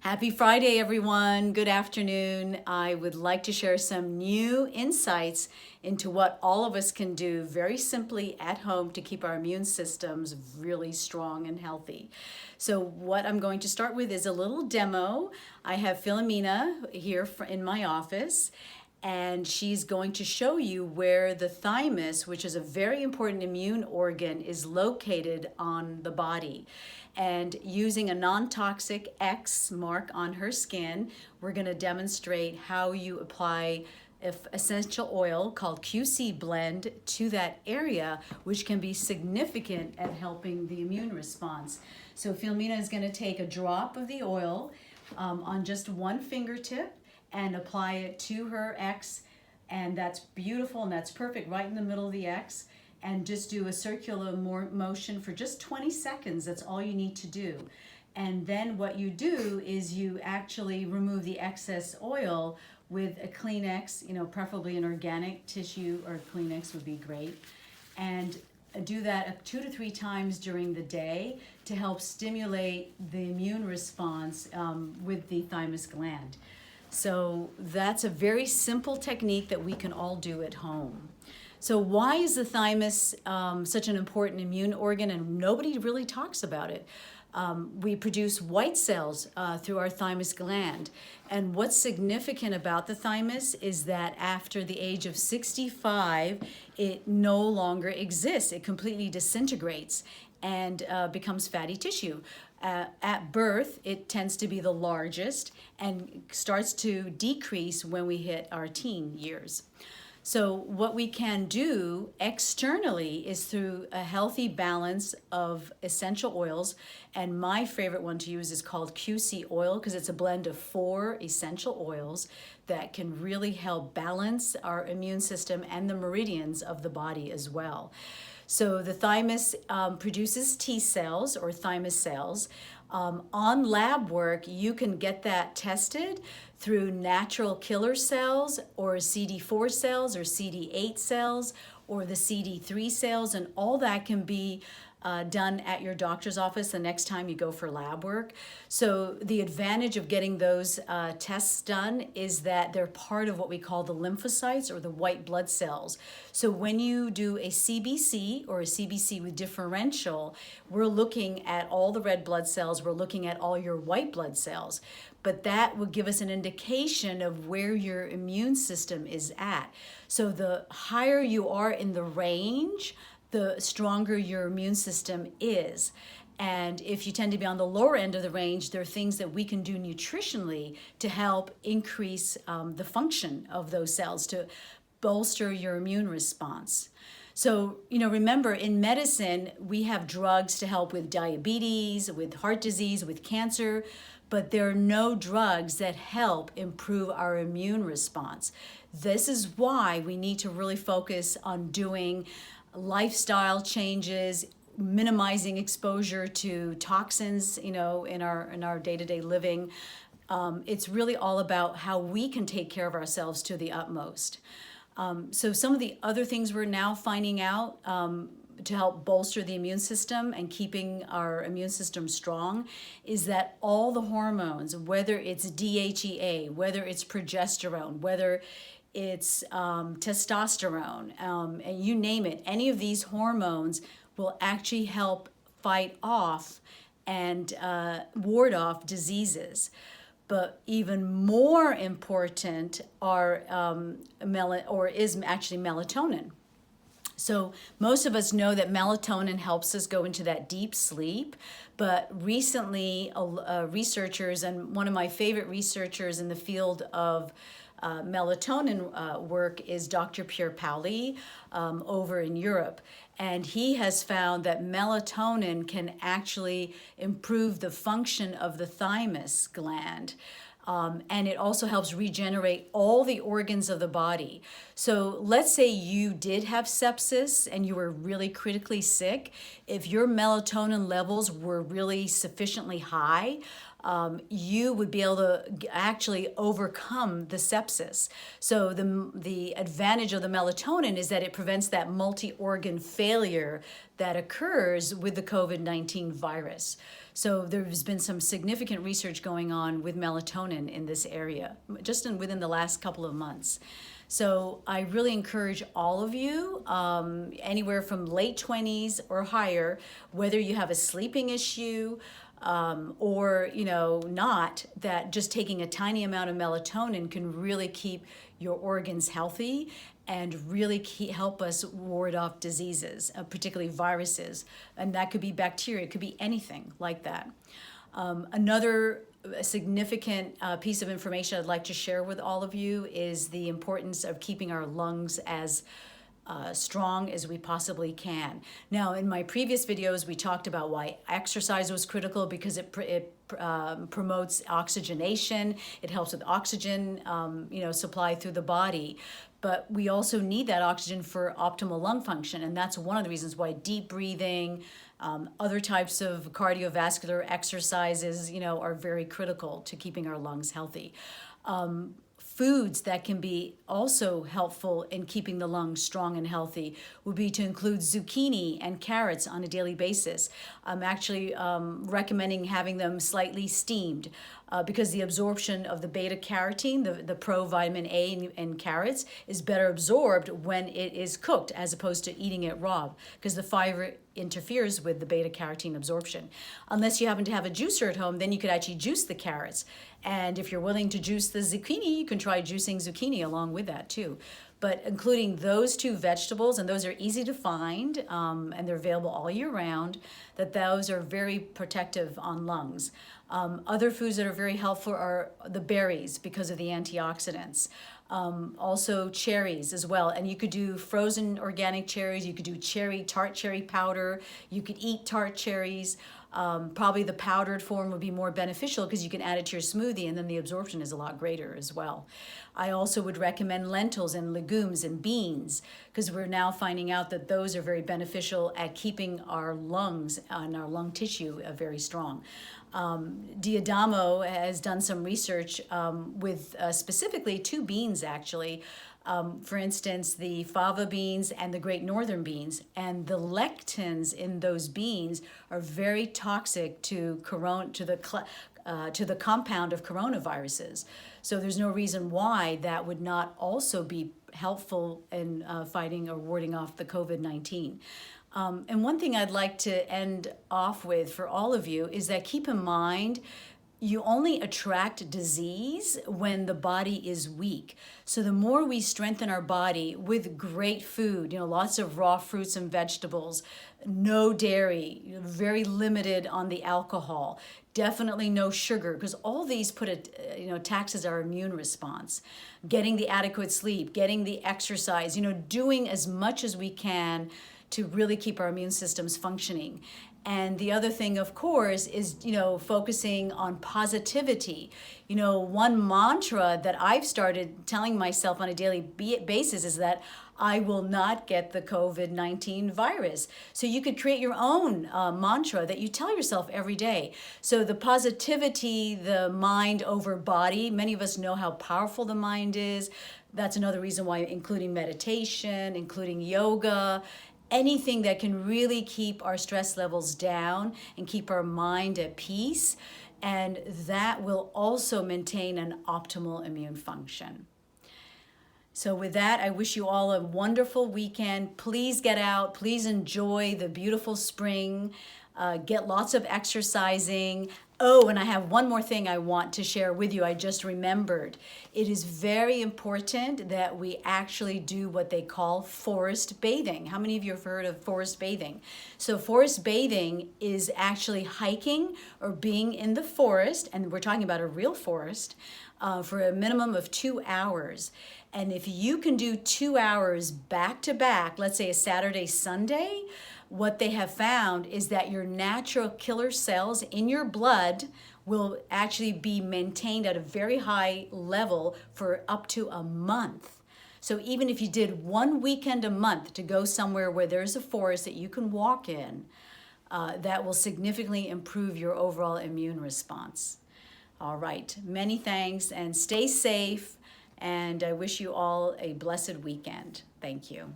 Happy Friday, everyone. Good afternoon. I would like to share some new insights into what all of us can do very simply at home to keep our immune systems really strong and healthy. So what I'm going to start with is a little demo. I have Philomena here in my office, and she's going to show you where the thymus, which is a very important immune organ, is located on the body. And using a non-toxic X mark on her skin, we're going to demonstrate how you apply essential oil called QC blend to that area, which can be significant at helping the immune response. So Philomena is going to take a drop of the oil on just one fingertip and apply it to her X, and that's beautiful and that's perfect right in the middle of the X. And just do a circular motion for just 20 seconds. That's all you need to do. And then what you do is you actually remove the excess oil with a Kleenex, preferably an organic tissue, or Kleenex would be great. And do that 2 to 3 times during the day to help stimulate the immune response with the thymus gland. So that's a very simple technique that we can all do at home. So why is the thymus such an important immune organ, and nobody really talks about it? We produce white cells through our thymus gland. And what's significant about the thymus is that after the age of 65, it no longer exists. It completely disintegrates and becomes fatty tissue. At birth, it tends to be the largest and starts to decrease when we hit our teen years. So what we can do externally is through a healthy balance of essential oils, and my favorite one to use is called QC oil because it's a blend of 4 essential oils that can really help balance our immune system and the meridians of the body as well. So the thymus produces T cells or thymus cells. On lab work, you can get that tested through natural killer cells or CD4 cells or CD8 cells or the CD3 cells, and all that can be done at your doctor's office the next time you go for lab work. So the advantage of getting those tests done is that they're part of what we call the lymphocytes or the white blood cells. So when you do a CBC or a CBC with differential, we're looking at all the red blood cells, we're looking at all your white blood cells. But that will give us an indication of where your immune system is at. So the higher you are in the range, the stronger your immune system is. And if you tend to be on the lower end of the range, there are things that we can do nutritionally to help increase the function of those cells, to bolster your immune response. So, remember, in medicine, we have drugs to help with diabetes, with heart disease, with cancer, but there are no drugs that help improve our immune response. This is why we need to really focus on doing lifestyle changes, minimizing exposure to toxins, in our day-to-day living. It's really all about how we can take care of ourselves to the utmost. So some of the other things we're now finding out to help bolster the immune system and keeping our immune system strong is that all the hormones, whether it's DHEA, whether it's progesterone, whether it's testosterone, and you name it, any of these hormones will actually help fight off and ward off diseases. But even more important is actually melatonin. So most of us know that melatonin helps us go into that deep sleep, but recently researchers, and one of my favorite researchers in the field of melatonin work is Dr. Pierre Pauli over in Europe. And he has found that melatonin can actually improve the function of the thymus gland. And it also helps regenerate all the organs of the body. So let's say you did have sepsis and you were really critically sick. If your melatonin levels were really sufficiently high, you would be able to actually overcome the sepsis. So the advantage of the melatonin is that it prevents that multi-organ failure that occurs with the COVID-19 virus. So there's been some significant research going on with melatonin in this area, just within the last couple of months. So I really encourage all of you, anywhere from late 20s or higher, whether you have a sleeping issue, or not, that just taking a tiny amount of melatonin can really keep your organs healthy and really help us ward off diseases, particularly viruses. And that could be bacteria, it could be anything like that. Another significant piece of information I'd like to share with all of you is the importance of keeping our lungs as strong as we possibly can. Now, in my previous videos, we talked about why exercise was critical, because it promotes oxygenation. It helps with oxygen, supply through the body. But we also need that oxygen for optimal lung function, and that's one of the reasons why deep breathing, other types of cardiovascular exercises, are very critical to keeping our lungs healthy. Foods that can be also helpful in keeping the lungs strong and healthy would be to include zucchini and carrots on a daily basis. I'm actually recommending having them slightly steamed because the absorption of the beta carotene, the provitamin A in carrots, is better absorbed when it is cooked as opposed to eating it raw, because the fiber interferes with the beta carotene absorption. Unless you happen to have a juicer at home, then you could actually juice the carrots. And if you're willing to juice the zucchini, you can try juicing zucchini along with that too. But including those two vegetables, and those are easy to find, and they're available all year round, that those are very protective on lungs. Other foods that are very helpful are the berries because of the antioxidants. Also cherries as well, and you could do frozen organic cherries, you could do tart cherry powder, you could eat tart cherries. Probably the powdered form would be more beneficial because you can add it to your smoothie, and then the absorption is a lot greater as well. I also would recommend lentils and legumes and beans, because we're now finding out that those are very beneficial at keeping our lungs and our lung tissue very strong. Diadamo has done some research with specifically two beans, actually. For instance, the fava beans and the great northern beans, and the lectins in those beans are very toxic to the compound of coronaviruses. So there's no reason why that would not also be helpful in fighting or warding off the COVID-19. And one thing I'd like to end off with for all of you is that keep in mind, you only attract disease when the body is weak. So the more we strengthen our body with great food, lots of raw fruits and vegetables, no dairy, very limited on the alcohol, definitely no sugar, because all these taxes our immune response. Getting the adequate sleep, getting the exercise, doing as much as we can to really keep our immune systems functioning. And the other thing, of course, is, focusing on positivity. One mantra that I've started telling myself on a daily basis is that I will not get the COVID-19 virus. So you could create your own mantra that you tell yourself every day. So the positivity, the mind over body, many of us know how powerful the mind is. That's another reason why including meditation, including yoga, anything that can really keep our stress levels down and keep our mind at peace, and that will also maintain an optimal immune function. So with that, I wish you all a wonderful weekend. Please get out, please enjoy the beautiful spring, get lots of exercising. Oh, and I have one more thing I want to share with you. I just remembered. It is very important that we actually do what they call forest bathing. How many of you have heard of forest bathing? So forest bathing is actually hiking or being in the forest, and we're talking about a real forest, for a minimum of 2 hours. And if you can do 2 hours back to back, let's say a Saturday, Sunday, what they have found is that your natural killer cells in your blood will actually be maintained at a very high level for up to a month. So even if you did one weekend a month to go somewhere where there's a forest that you can walk in, that will significantly improve your overall immune response. All right, many thanks, and stay safe, and I wish you all a blessed weekend. Thank you.